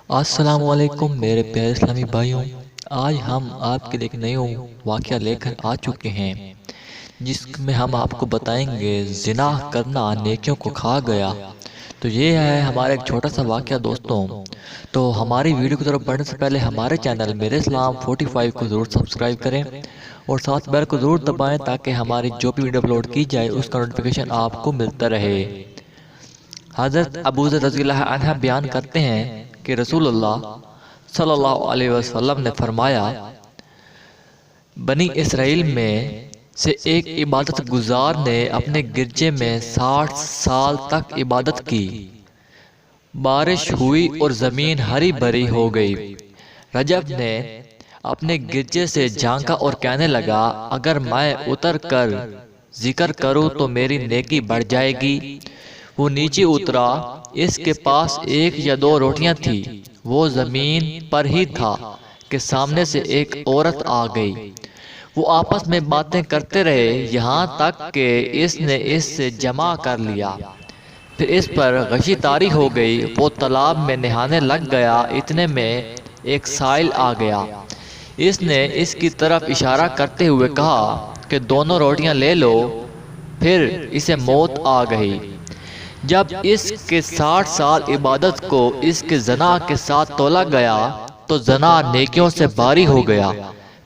السلام علیکم میرے پیارے اسلامی بھائیوں، آج ہم آپ کے لیے ایک نیا واقعہ لے کر آ چکے ہیں جس میں ہم آپ کو بتائیں گے زنا کرنا نیکیوں کو کھا گیا۔ تو یہ ہے ہمارا ایک چھوٹا سا واقعہ دوستوں۔ تو ہماری ویڈیو کی طرف بڑھنے سے پہلے ہمارے چینل میرے اسلام 45 کو ضرور سبسکرائب کریں اور ساتھ بیل کو ضرور دبائیں تاکہ ہماری جو بھی ویڈیو اپلوڈ کی جائے اس کا نوٹیفیکیشن آپ کو ملتا رہے۔ حضرت ابو ذر رضی اللہ عنہ بیان کرتے ہیں کہ رسول اللہ صلی اللہ علیہ وسلم نے فرمایا، بنی اسرائیل میں سے ایک عبادت گزار نے اپنے گرجے میں 60 سال تک عبادت کی۔ بارش ہوئی اور زمین ہری بھری ہو گئی۔ رجب نے اپنے گرجے سے جھانکا اور کہنے لگا، اگر میں اتر کر ذکر کروں تو میری نیکی بڑھ جائے گی۔ وہ نیچے اترا، اس کے پاس 1 یا 2 روٹیاں تھی۔ وہ زمین پر ہی تھا کہ سامنے سے ایک عورت آ گئی۔ وہ آپس میں باتیں کرتے رہے یہاں تک کہ اس نے اس سے جمع کر لیا۔ پھر اس پر غشی طاری ہو گئی۔ وہ تالاب میں نہانے لگ گیا، اتنے میں ایک سائل آ گیا۔ اس نے اس کی طرف اشارہ کرتے ہوئے کہا کہ دونوں روٹیاں لے لو۔ پھر اسے موت آ گئی۔ جب اس کے 60 سال عبادت کو اس کے زنا کے ساتھ تولا گیا تو زنا نیکیوں سے باری ہو گیا۔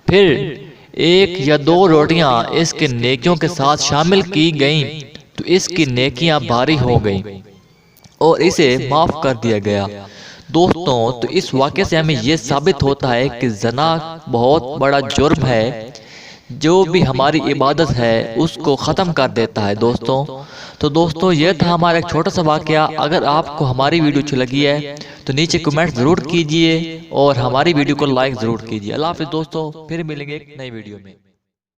پھر 1 یا 2 روٹیاں اس کے نیکیوں کے ساتھ شامل کی گئیں تو اس کی نیکیاں باری ہو گئیں اور اسے معاف کر دیا گیا۔ دوستوں، تو اس واقعے سے ہمیں یہ ثابت ہوتا ہے کہ زنا بہت بڑا جرم ہے جو بھی ہماری عبادت ہے اس کو ختم کر دیتا ہے دوستوں۔ تو دوستوں، یہ تھا ہمارا ایک چھوٹا سا واقعہ۔ اگر آپ کو ہماری ویڈیو اچھی لگی ہے تو نیچے کمنٹ ضرور کیجئے اور ہماری ویڈیو کو لائک ضرور کیجئے۔ اللہ حافظ دوستوں، پھر ملیں گے ایک نئی ویڈیو میں۔